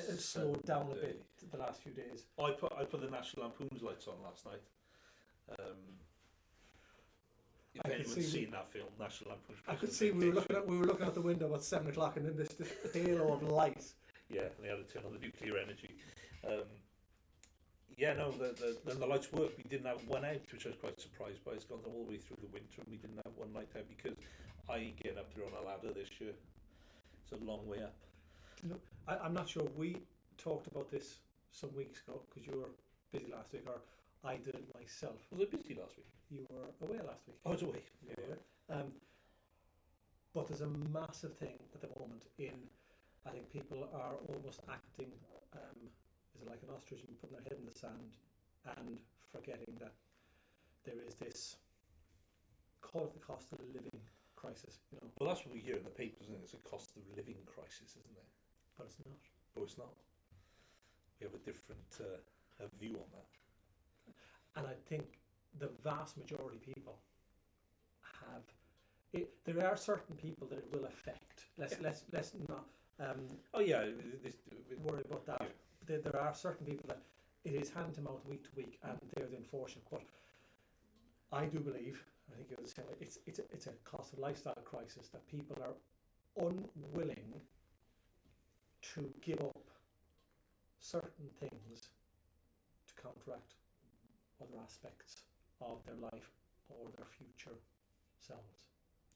It's slowed down a bit the last few days. I put the National Lampoon's lights on last night. If anyone's seen that film, National Lampoon's I could see we were looking out the window at 7 o'clock, and then this halo of light. Yeah, and they had to turn on the nuclear energy. The lights worked. We didn't have one out, which I was quite surprised by. It's gone all the way through the winter, and we didn't have one light out because I ain't getting up there on a ladder this year. It's a long way up. I'm not sure. We talked about this some weeks ago because you were busy last week, or I did it myself. Was I busy last week? You were away last week. I was away. But there's a massive thing at the moment I think people are almost acting, is it like an ostrich, and putting their head in the sand and forgetting that there is this, call it the cost of living crisis. Well, that's what we hear in the papers, isn't it? It's a cost of living crisis, isn't it? But it's not. But it's not. We have a different view on that. And I think the vast majority of people have it. There are certain people that it will affect. Let's not worry about that. Yeah. There are certain people that it is hand to mouth week to week, and they're the unfortunate. But I do believe, I think it's a cost of lifestyle crisis that people are unwilling to give up certain things to counteract other aspects of their life or their future selves.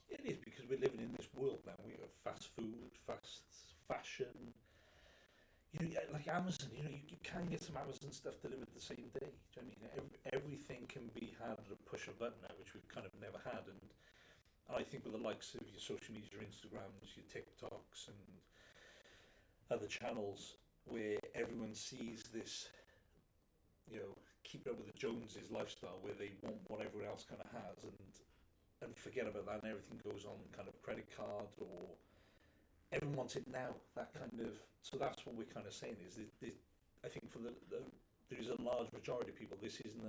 It is, because we're living in this world now. We have fast food, fast fashion. Like Amazon. You can get some Amazon stuff delivered the same day. Do you know what I mean? Everything can be had at a push of a button now, which we've kind of never had. And I think with the likes of your social media, your Instagrams, your TikToks, and other channels where everyone sees this, keep up with the Joneses lifestyle, where they want what everyone else kind of has, and forget about that, and everything goes on kind of credit card, or everyone wants it now. That kind of, so that's what we're kind of saying is I think for there is a large majority of people, this isn't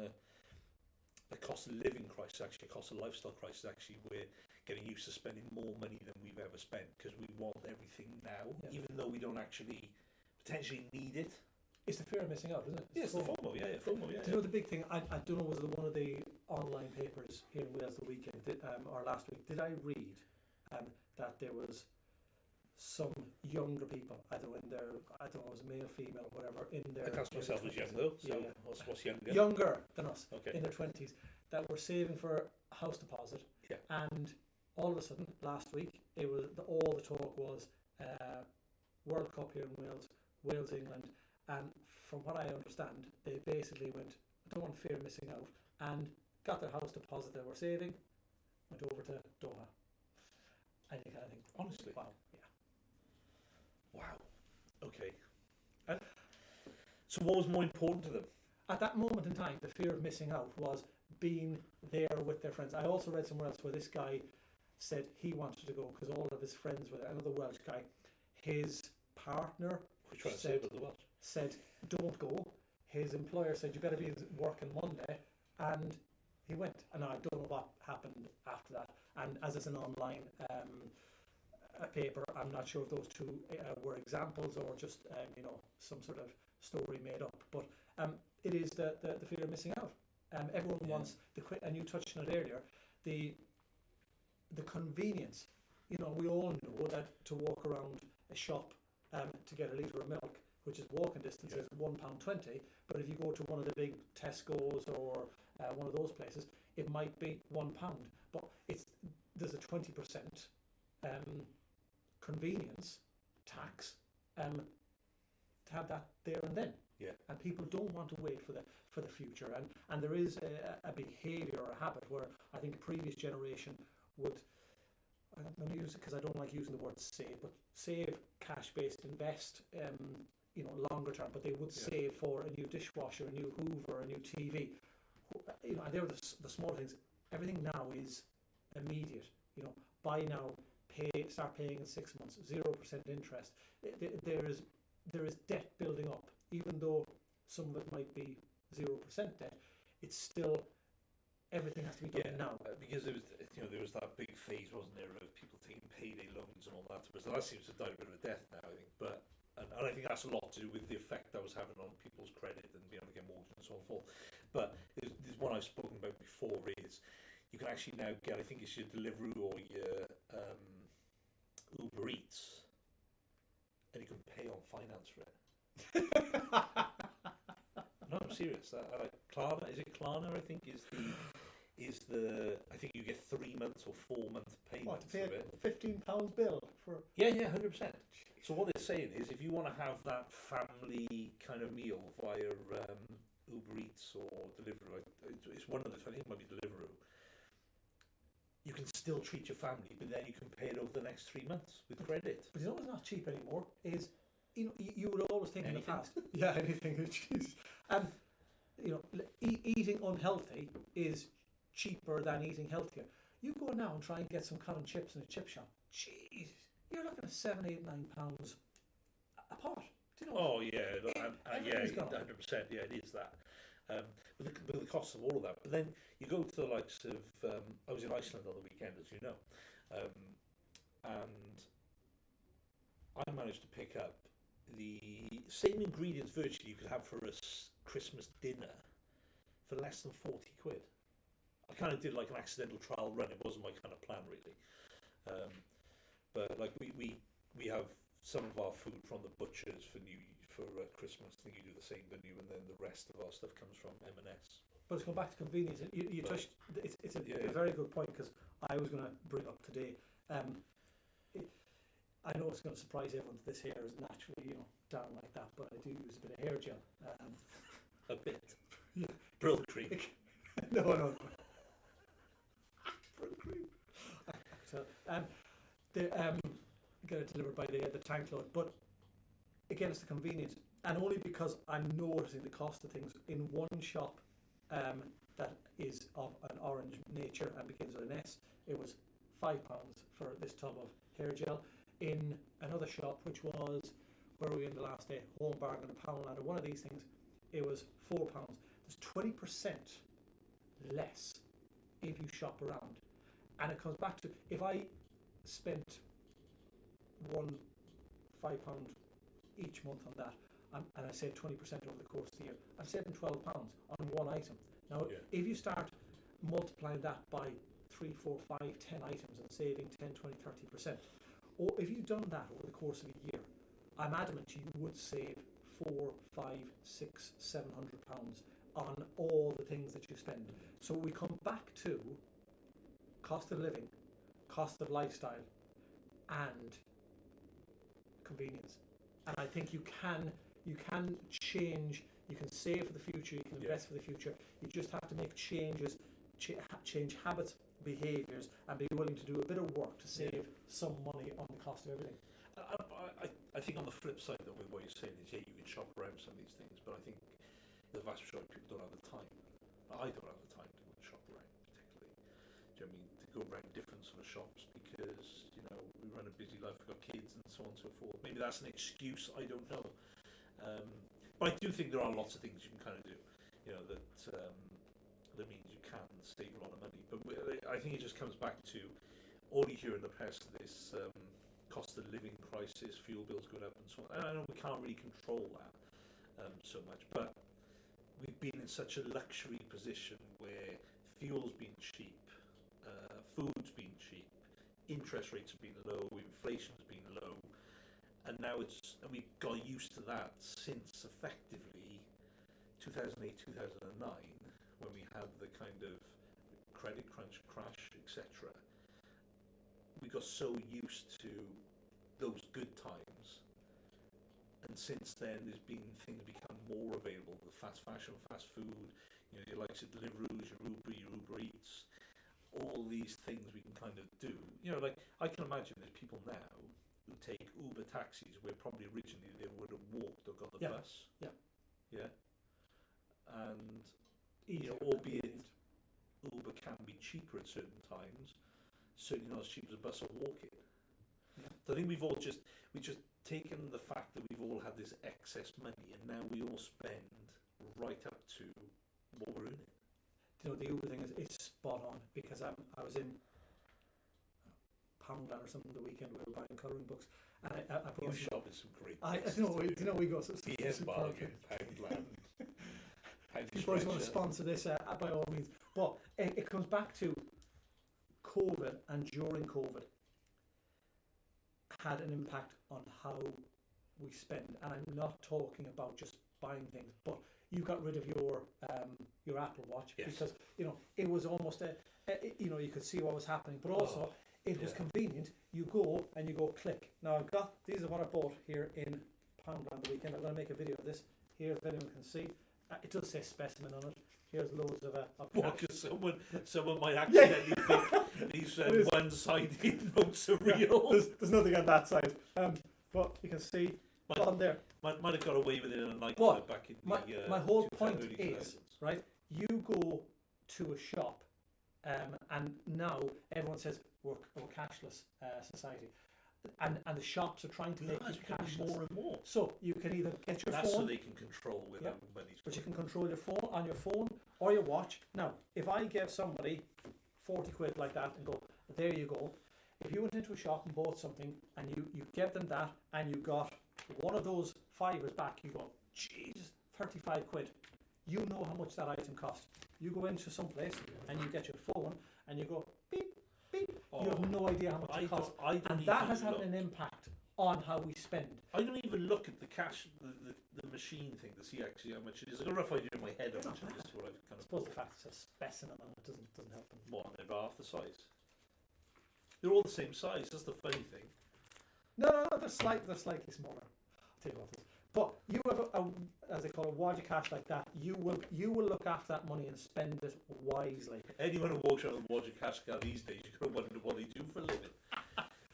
a cost of living crisis, actually a cost of lifestyle crisis. Actually, we're getting used to spending more money than we've ever spent because we want everything now, even though we don't actually potentially need it. It's the fear of missing out, isn't it? Yes, the FOMO, yeah. FOMO, yeah. Do you know the big thing? I don't know, was it one of the online papers here in Wales the weekend, or last week, did I read that there was some younger people, either when they're, I don't know, it was male, female, or whatever, in their... I class myself as young though, so what's younger? Younger than us, okay. In their 20s, that were saving for a house deposit, and all of a sudden, last week, it was all the talk was World Cup here in Wales, England, and from what I understand, they basically went, I don't want to fear missing out, and got their house deposit they were saving, went over to Doha. I think, honestly, wow, yeah. Wow, okay. And so what was more important to them? At that moment in time, the fear of missing out was being there with their friends. I also read somewhere else where this guy said he wanted to go because all of his friends were there. Another Welsh guy, his partner said don't go. His employer said you better be working Monday, and he went. And I don't know what happened after that. And as it's an online paper, I'm not sure if those two were examples or just some sort of story made up. But it is the fear of missing out. Everyone wants the quick, and you touched on it earlier, the convenience. We all know that to walk around a shop to get a litre of milk, which is walking distance, is £1.20. But if you go to one of the big Tesco's or one of those places, it might be £1. But there's a 20% convenience tax to have that there and then. Yeah. And people don't want to wait for the future, and there is a behaviour or a habit where I think a previous generation would, I'm use it because I don't like using the word save, but save, cash based, invest longer term, but they would save for a new dishwasher, a new Hoover, a new TV, and they're the small things. Everything now is immediate. Buy now, start paying in 6 months, 0% interest. There is debt building up, even though some of it might be 0% debt. It's still, everything has to be done now. Because there was that big phase, wasn't there, of people taking payday loans and all that. But that seems to die a bit of a death now, I think. But and and I think that's a lot to do with the effect that was having on people's credit and being able to get mortgages and so on and forth. But there's one I've spoken about before is you can actually now get, I think it's your Deliveroo or your Uber Eats, and you can pay on finance for it. No, I'm serious. Like Klarna, is it Klarna? I think is the I think you get 3 months or 4 month payments. What, to pay of it. a £15 bill for? Yeah, 100%. So what they're saying is, if you want to have that family kind of meal via Uber Eats or Deliveroo, it's one of the, I think it might be Deliveroo, you can still treat your family, but then you can pay it over the next 3 months with credit. But you know what's not cheap anymore is, you know, you would always think Anything. in the past, yeah, anything. Jeez. You know, eating unhealthy is cheaper than eating healthier. You go now and try and get some cotton chips in a chip shop. Jeez, you're looking at £7, £8, £9 a pot. Do you know? Oh yeah, yeah, everything's gone 100%. Yeah, it is that. With the cost of all of that, but then you go to the likes of. I was in Iceland on the weekend, as you know, and I managed to pick up the same ingredients virtually you could have for a Christmas dinner for less than 40 quid. I kind of did like an accidental trial run. It wasn't my kind of plan really, but like we have some of our food from the butchers for Christmas. I think you do the same, don't you? And then the rest of our stuff comes from M&S. But let's go back to convenience. You touched. It's a very good point, because I was going to bring up today. I know it's going to surprise everyone. This hair is naturally, you know, down like that, but I do use a bit of hair gel. A bit. Yeah. Brill cream. No. Brill cream. So get it delivered by the tank load, but again, it's the convenience, and only because I'm noticing the cost of things in one shop that is of an orange nature and begins with an S. It was £5 for this tub of hair gel. In another shop, which was, where were we in the last day? Home Bargain and Poundland, or one of these things, it was £4. There's 20% less if you shop around, and it comes back to, if I spent £5 each month on that, and I saved 20% over the course of the year, I'm saving £12 on one item. Now, if you start multiplying that by 3, 4, 5, 10 items and saving 10, 20, 30%, or if you've done that over the course of a year, I'm adamant you would save 4, 5, 6, £700 on all the things that you spend. So we come back to cost of living, cost of lifestyle, and convenience. And I think you can change, you can save for the future, you can invest for the future. You just have to make changes, change habits, behaviours, and be willing to do a bit of work to save some money on the cost of everything. I think on the flip side, though, with what you're saying is, you can shop around some of these things, but I think the vast majority of people don't have the time. I don't have the time to go and shop around, particularly. Do you know what I mean? To go around different sort of shops, because, you know, we run a busy life, we've got kids and so on and so forth. Maybe that's an excuse, I don't know. But I do think there are lots of things you can kind of do, you know, that means you can save a lot of money. But I think it just comes back to all you hear in the press, this cost of living crisis, fuel bills going up and so on. And I know we can't really control that so much, but we've been in such a luxury position where fuel's been cheap, food's been cheap, interest rates have been low, inflation's been low, and now and we got used to that since effectively 2008, 2009, when we had the kind of credit crunch crash, etc. We got so used to those good times, and since then there's been things become more available, the fast fashion, fast food, you know, your likes of Deliveroo's, your Uber Eats, all these things we can kind of do. You know, like, I can imagine there's people now who take Uber taxis where probably originally they would have walked or got the bus. Yeah. And, you know, albeit Uber can be cheaper at certain times, certainly not as cheap as a bus or walking. So I think we've just taken the fact that we've all had this excess money, and now we all spend right up to what we're earning. You know, the Uber thing is spot on, because I was in Poundland or something the weekend. We were buying colouring books, and I You brought shop in some great I places. you know we go some Yes, superb bargain, places. Poundland. If you guys want to sponsor this, by all means. But it comes back to COVID, and during COVID had an impact on how we spend. And I'm not talking about just buying things, but you got rid of your Apple Watch. Yes. Because it was almost you could see what was happening, but also it was convenient. You go and you go click. Now these are what I bought here in Poundland the weekend. I'm going to make a video of this here if anyone can see. It does say specimen on it. Here's loads of what, because someone might accidentally think these one-sided notes are real. There's nothing on that side. But you can see on there. Might have got away with it in a night back in my whole point is 2000s. right. You go to a shop, and now everyone says we're cashless society, and the shops are trying to make it cashless more and more. So you can either get your That's phone, so they can control without money. but you can control your phone on your phone or your watch. Now, if I gave somebody 40 quid like that and go, there you go. If you went into a shop and bought something and you gave them that and you got one of those fivers back, you go, Jesus, 35 quid. You know how much that item cost. You go into some place and you get your phone and you go, beep, beep. You have no idea how much it costs. And that has had an impact on how we spend. I don't even look at the cash, the machine thing to see actually how much it is. I've got a rough idea in my head how much it is. What I've kind I suppose the fact it's a specimen on it doesn't help them. What, they're half the size? They're all the same size, that's the funny thing. No, they're slightly smaller. I'll tell you what it is. But you have as they call it, wad of cash like that. You will look after that money and spend it wisely. Anyone who walks around with a wad of cash car these days, you're going to wonder what they do for a living.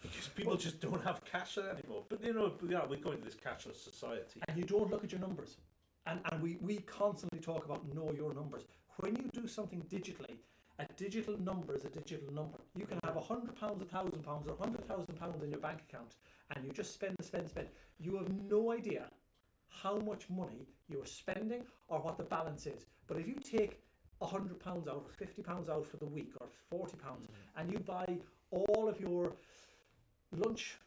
Because people just don't have cash anymore. But we're going to this cashless society. And you don't look at your numbers. And we constantly talk about know your numbers. When you do something digitally, a digital number is a digital number. You can have £100, £1,000 or £100,000 in your bank account, and you just spend. You have no idea how much money you are spending or what the balance is. But if you take £100 out or £50 out for the week or £40 and you buy all of your lunch,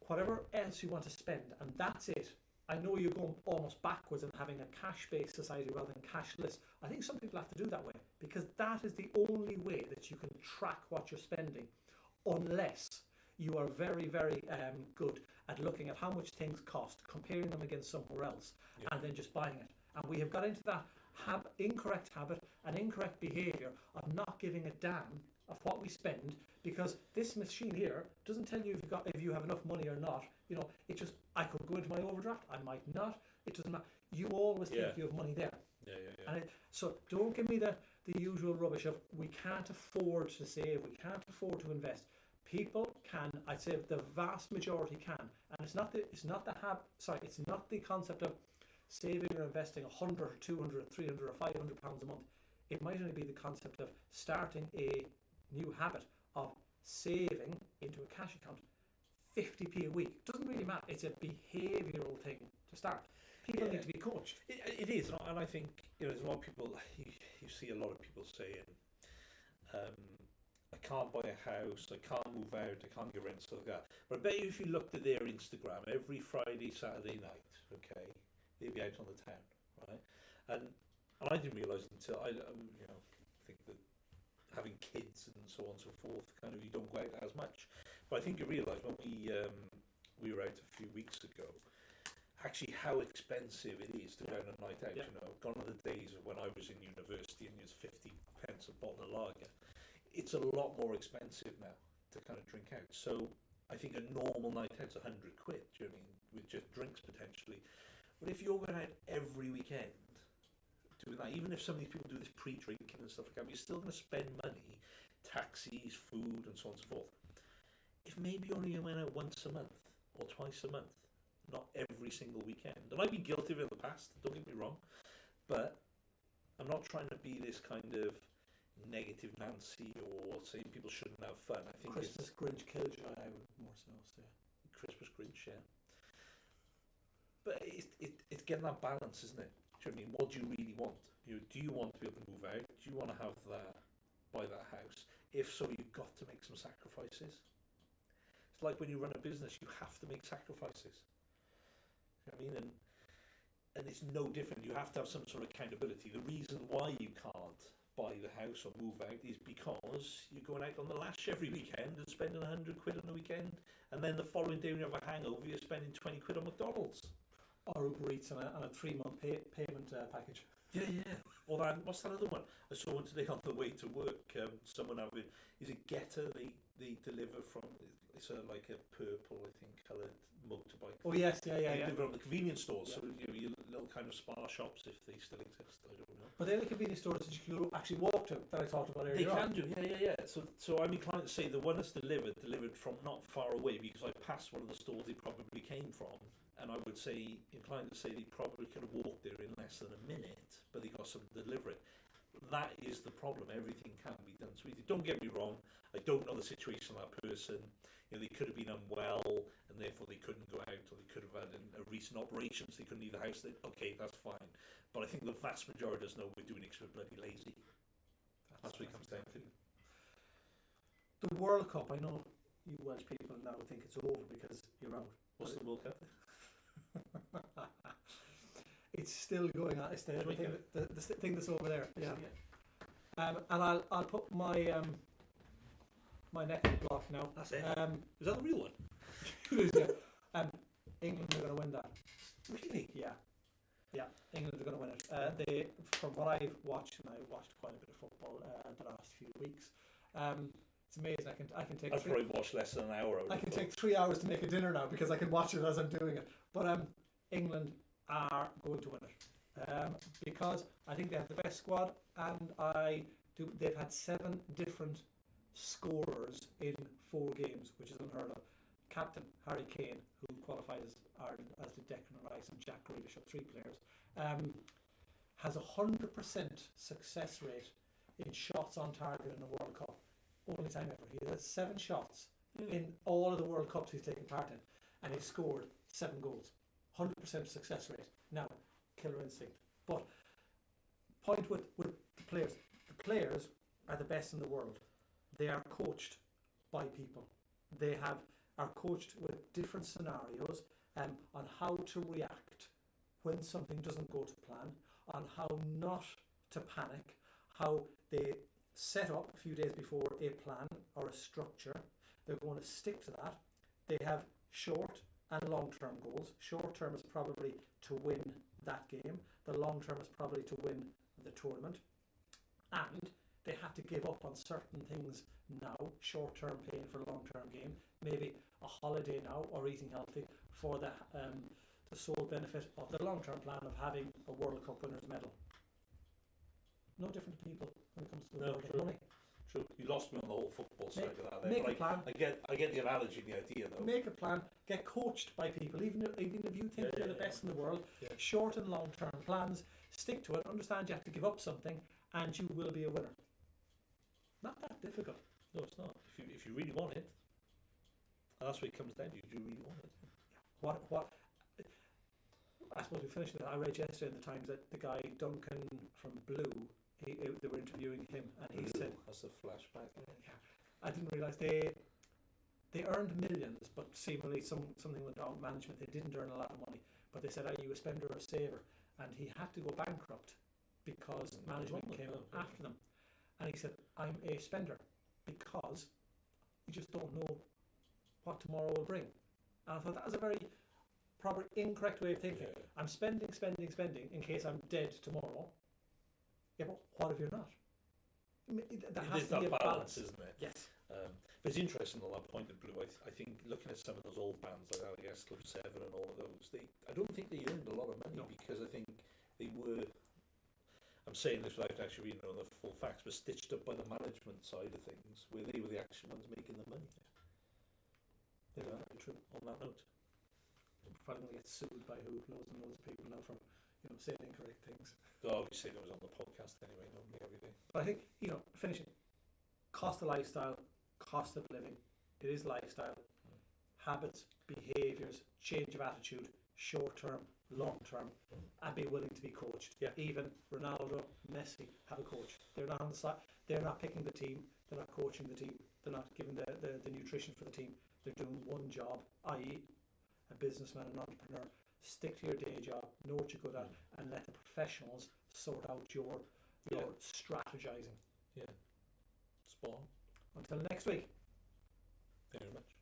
whatever else you want to spend, and that's it. I know you're going almost backwards in having a cash-based society rather than cashless. I think some people have to do that way because that is the only way that you can track what you're spending, unless you are very, very good at looking at how much things cost, comparing them against somewhere else, and then just buying it. And we have got into that incorrect habit and incorrect behaviour of not giving a damn of what we spend, because this machine here doesn't tell you if you have enough money or not. It just, I could go into my overdraft, I might not. It doesn't matter. You always think you have money there. And so don't give me the usual rubbish of we can't afford to save, we can't afford to invest. People can, I'd say the vast majority can, and it's not the concept of saving or investing 100 or 200 or 300 or 500 pounds a month. It might only be the concept of starting a new habit of saving into a cash account 50p a week. Doesn't really matter. It's a behavioural thing to start. People need to be coached. It is, and I think there's a lot of people. You see a lot of people saying, "I can't buy a house. I can't move out. I can't get rent, stuff like that." But I bet you, if you looked at their Instagram every Friday, Saturday night, okay, they'd be out on the town, right? And I didn't realise until I think that having kids and so on and so forth, kind of you don't go out as much. But I think you realise when we were out a few weeks ago, actually how expensive it is to go on a night out. Gone are the days of when I was in university and it was 50 pence a bottle of lager. It's a lot more expensive now to kind of drink out. So I think a normal night out's 100 quid. Do you know what I mean? With just drinks potentially. But if you're going out every weekend doing that, even if some of these people do this pre-drinking and stuff like that, you're still going to spend money, taxis, food, and so on and so forth. If maybe only you went out once a month or twice a month, not every single weekend. And I've been guilty of it in the past, don't get me wrong, but I'm not trying to be this kind of negative Nancy or saying people shouldn't have fun. I think Christmas Grinch killed you, I would more so say. Christmas Grinch, yeah. But it's getting that balance, isn't it? Do you know what I mean? What do you really want? Do you want to be able to move out? Do you want to buy that house? If so, you've got to make some sacrifices. It's like when you run a business, you have to make sacrifices. You know what I mean? And it's no different. You have to have some sort of accountability. The reason why you can't buy the house or move out is because you're going out on the lash every weekend and spending 100 quid on the weekend, and then the following day when you have a hangover, you're spending 20 quid on McDonald's. Or Uber Eats on a 3-month payment package. Yeah, yeah. Or that, what's that other one? I saw one today on the way to work. Someone having, is it Getter? They deliver from, it's like a purple, I think, coloured motorbike. Oh yes, yeah. They deliver on the convenience stores, so your little kind of spa shops, if they still exist, I don't know. But they're the convenience stores that you can actually walk to, that I talked about earlier. They can do, yeah. So I'm inclined to say the one that's delivered from not far away, because I passed one of the stores they probably came from, and I would say, inclined to say they probably could have walked there in less than a minute, but they got someone to deliver it. That is the problem. Everything can be done sweetly. Don't get me wrong, I don't know the situation of that person. You know, they could have been unwell and therefore they couldn't go out, or they could have had a recent operation, so they couldn't leave the house. Okay, that's fine. But I think the vast majority of us know we're doing it because we're bloody lazy. That's what it comes down to. The World Cup, I know you Welsh people now think it's over because you're out. What's the World Cup? It's still going on. It's the thing that's over there. Yeah. And I'll put my my neck in the block now. That's it. Is that the real one? England are going to win that. Really? Yeah. England are going to win it. They, from what I've watched, and I've watched quite a bit of football the last few weeks. It's amazing. I can take. I've probably watched less than an hour. I can take 3 hours to make a dinner now because I can watch it as I'm doing it. But England are going to win it because I think they have the best squad, and they've had 7 different scorers in 4 games, which is unheard of. Captain Harry Kane, who qualified as Ireland, as did Declan Rice and Jack Grealish, 3 players, has 100% success rate in shots on target in the World Cup. Only time ever. He has 7 shots in all of the World Cups he's taken part in, and he scored 7 goals. 100% success rate. Now, killer instinct. But point with the players. The players are the best in the world. They are coached by people. They are coached with different scenarios on how to react when something doesn't go to plan, on how not to panic, how they set up a few days before a plan or a structure. They're going to stick to that. They have short and long-term goals. Short-term is probably to win that game. The long-term is probably to win the tournament. And they have to give up on certain things now. Short-term pain for a long-term game. Maybe a holiday now, or eating healthy for the sole benefit of the long-term plan of having a World Cup winner's medal. No different people when it comes to the world of money. True. You lost me on the whole football side of that. Make a plan. I get the analogy and the idea though. Make a plan. Get coached by people, even if you think you're the best in the world. Yeah. Short and long term plans. Stick to it. Understand you have to give up something, and you will be a winner. Not that difficult. No, it's not. If you really want it, and that's what it comes down to. Do you really want it? What? I suppose we finished it. I read yesterday in the Times that the guy Duncan from Blue, they were interviewing him, and he said, "That's a flashback." Yeah, I didn't realise they earned millions, but seemingly something went wrong with management. They didn't earn a lot of money, but they said, "Are you a spender or a saver?" And he had to go bankrupt because management came after them. And he said, "I'm a spender because you just don't know what tomorrow will bring." And I thought that was a very probably incorrect way of thinking. Yeah. I'm spending in case I'm dead tomorrow. Yeah, but what if you're not? That has to be a balance, isn't it? Yes. But it's interesting on that point of Blue. I think looking at some of those old bands like I guess Club 7 and all of those, I don't think they earned a lot of money because I think they were. I'm saying this without actually reading all the full facts, but stitched up by the management side of things, where they were the actual ones making the money. Yeah, true. On that note. Probably going to get sued by loads and loads of people now for saying incorrect things. Oh, we say that was on the podcast anyway, normally every day. But I think finishing cost of lifestyle, cost of living. It is lifestyle, habits, behaviours, change of attitude, short term, long term, and be willing to be coached. Yeah. Even Ronaldo, Messi have a coach. They're not on the side. They're not picking the team. They're not coaching the team. They're not giving the nutrition for the team. they're doing one job, i.e. a businessman, an entrepreneur. Stick to your day job, know what you're good at, and let the professionals sort out your strategizing. Yeah. Spot on. Until next week. Thank you very much.